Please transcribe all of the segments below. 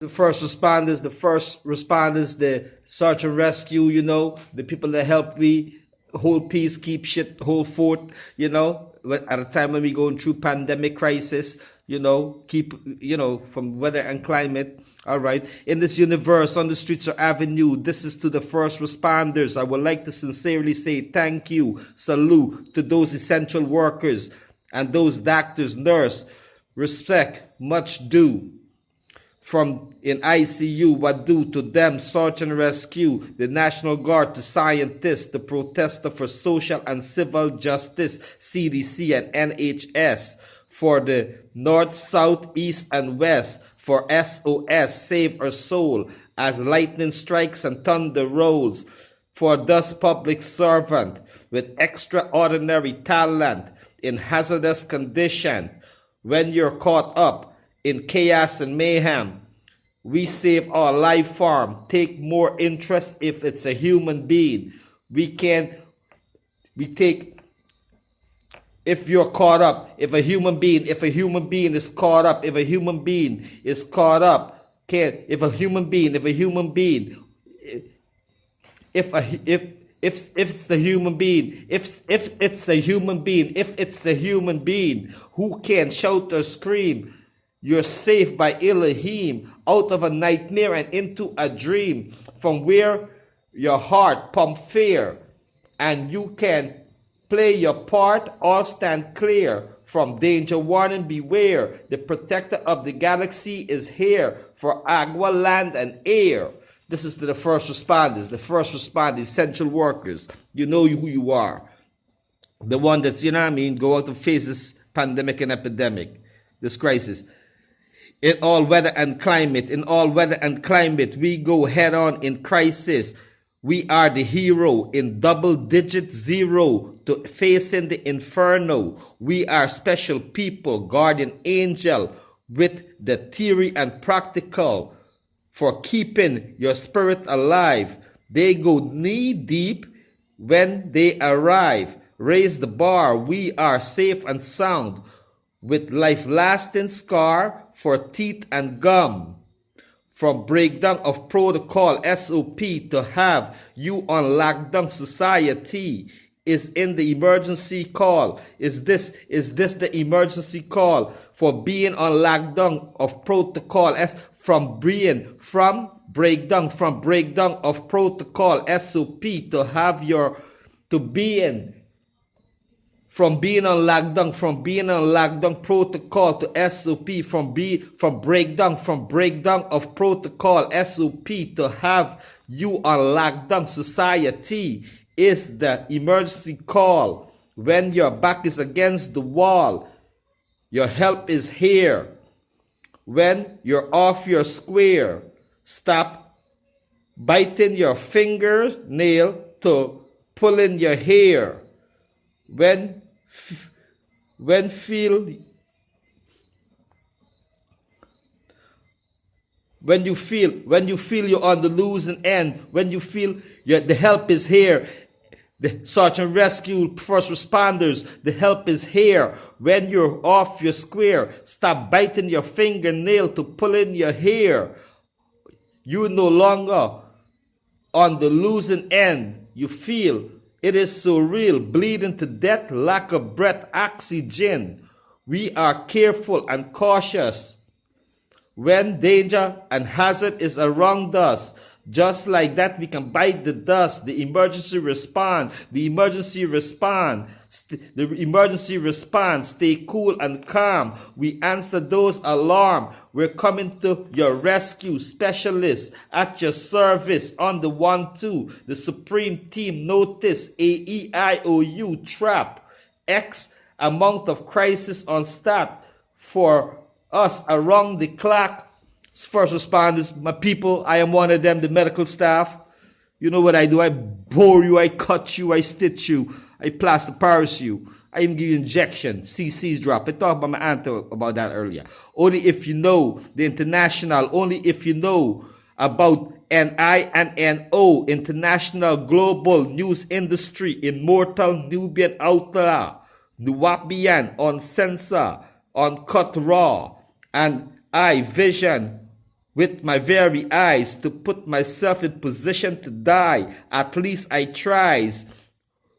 the first responders, the search and rescue, the people that help we hold peace, keep shit, hold fort, at a time when we going through pandemic crisis, keep, from weather and climate. All right. In this universe, on the streets or avenue, this is to the first responders. I would like to sincerely say thank you, salute to those essential workers and those doctors, nurse, respect, much due. From in ICU, what do to them, search and rescue, the National Guard, to scientists, the protester for social and civil justice, CDC and NHS, for the North, South, East, and West, for SOS, save our soul, as lightning strikes and thunder rolls, for thus public servant, with extraordinary talent, in hazardous condition, when you're caught up in chaos and mayhem, we save our life form. Take more interest if it's a human being. If you're caught up, if a human being is caught up, if a human being is caught up, if it's the human being who can shout or scream, you're saved by Elohim out of a nightmare and into a dream, from where your heart pump fear, and you can play your part, all stand clear from danger, warning, beware. The protector of the galaxy is here for agua, land, and air. This is to the first responders, essential workers. You know who you are. The one that's, go out and face this pandemic and epidemic, this crisis. In all weather and climate, we go head on in crisis. We are the hero in double-digit zero to facing the inferno. We are special people, guardian angel, with the theory and practical for keeping your spirit alive. They go knee deep when they arrive. Raise the bar. We are safe and sound, with life-lasting scar for teeth and gum. From breakdown of protocol, SOP, to have you on lockdown society is in the emergency call. Is this the emergency call for being on lockdown of protocol? From breakdown of protocol, SOP, to have from being on lockdown protocol to SOP, from breakdown of protocol, SOP, to have you on lockdown society is the emergency call. When your back is against the wall, your help is here. When you're off your square, stop biting your fingernail to pulling your hair. When you feel you're on the losing end, when you feel the help is here, the search and rescue, first responders, the help is here. When you're off your square, stop biting your fingernail to pull in your hair. You're no longer on the losing end. You feel it is so real, bleeding to death, lack of breath, oxygen. We are careful and cautious when danger and hazard is around us. Just like that, we can bite the dust. The emergency response. Stay cool and calm. We answer those alarm. We're coming to your rescue, specialists at your service on the 1-2. The supreme team notice AEIOU trap. X amount of crisis on stat for us around the clock. First responders, my people, I am one of them, the medical staff. You know what I do? I bore you, I cut you, I stitch you, I plaster Paris you, I even give you injection, CC's drop. I talked about my aunt about that earlier. Only if you know the international, only if you know about NI and NO, international global news industry, immortal Nubian outlaw, Nuwapian on censor, on cut raw, and I vision with my very eyes to put myself in position to die. At least I tries.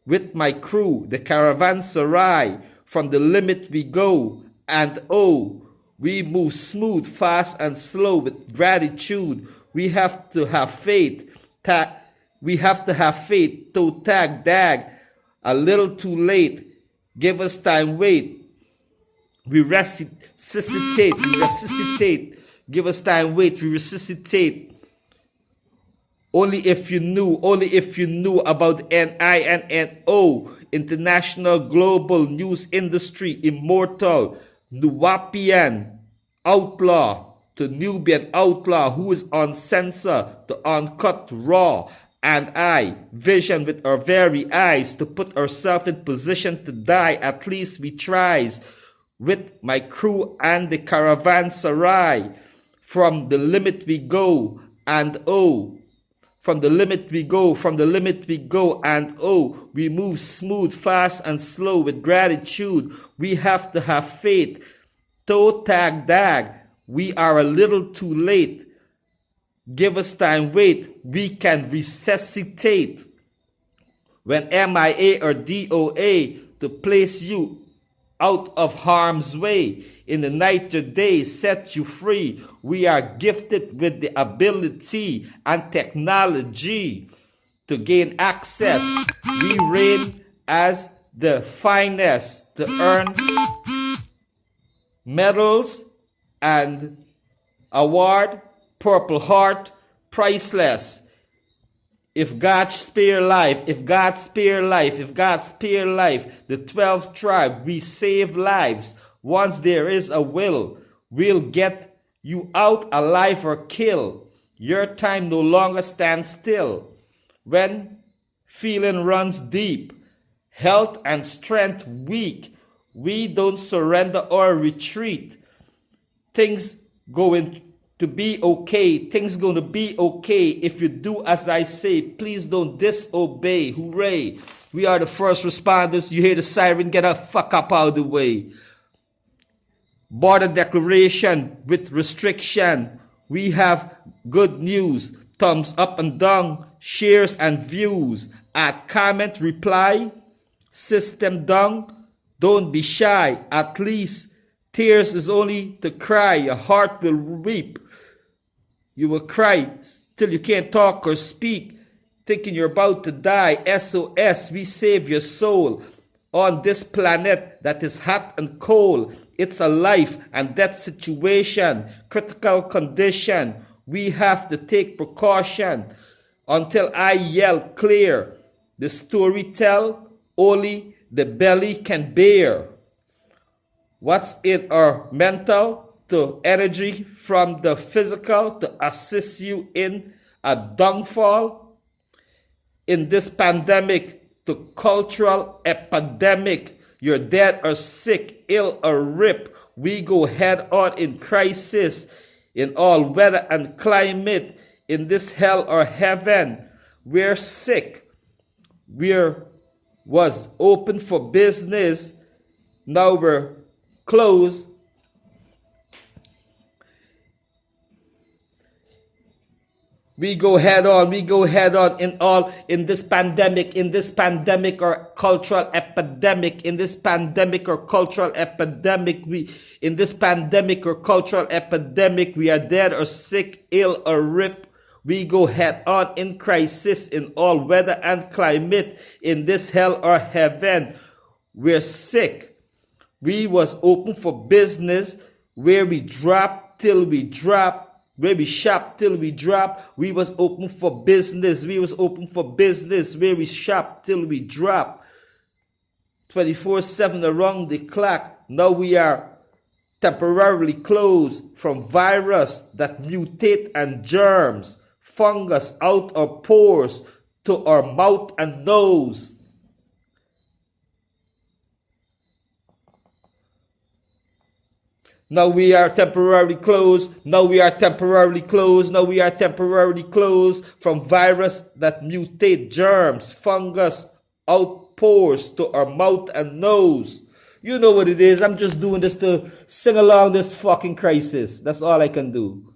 With my crew, the caravanserai, from the limit we go, and oh, we move smooth, fast, and slow with gratitude. We have to have faith. We have to have faith. Toe tag dag. A little too late. Give us time, wait. We resuscitate. We resuscitate. Give us time, wait. We resuscitate. Only if you knew about NINNO, international global news industry, immortal, Nuwapian outlaw, to Nubian outlaw who is on censor, to uncut raw, and I vision with our very eyes to put ourselves in position to die. At least we tries. With my crew and the caravanserai, from the limit we go, and oh, from the limit we go, from the limit we go, and oh, we move smooth, fast, and slow with gratitude. We have to have faith. Toe tag dag. We are a little too late. Give us time, wait. We can resuscitate. When MIA or DOA to place you out of harm's way. In the night or day, set you free. We are gifted with the ability and technology to gain access. We reign as the finest to earn medals and award. Purple Heart, priceless. If God spare life, if God spare life, if God spare life, the 12th tribe, we save lives. Once there is a will, we'll get you out alive or kill. Your time no longer stands still. When feeling runs deep, health and strength weak, we don't surrender or retreat. Things going to be okay. Things going to be okay if you do as I say. Please don't disobey. Hooray. We are the first responders. You hear the siren, get the fuck up out of the way. Border declaration with restriction. We have good news. Thumbs up and down. Shares and views. Add comment, reply. System down. Don't be shy. At least tears is only to cry. Your heart will weep. You will cry till you can't talk or speak, thinking you're about to die. SOS, we save your soul on this planet that is hot and cold. It's a life and death situation, critical condition. We have to take precaution until I yell clear. The story tell only the belly can bear. What's in our mental? To energy from the physical to assist you in a downfall. In this pandemic to cultural epidemic, you're dead or sick, ill or rip. We go head on in crisis, in all weather and climate, in this hell or heaven. We're sick. Was open for business. Now we're closed. We go head on in this pandemic or cultural epidemic, in this pandemic or cultural epidemic, we are dead or sick, ill or rip. We go head on in crisis, in all weather and climate, in this hell or heaven. We're sick. We was open for business, where we drop till we drop. Where we shop till we drop. We was open for business. Where we shop till we drop. 24/7 around the clock. Now we are temporarily closed from virus that mutate and germs. Fungus out our pores to our mouth and nose. Now we are temporarily closed. Now we are temporarily closed from virus that mutate germs, fungus, outpours to our mouth and nose. You know what it is. I'm just doing this to sing along this fucking crisis. That's all I can do.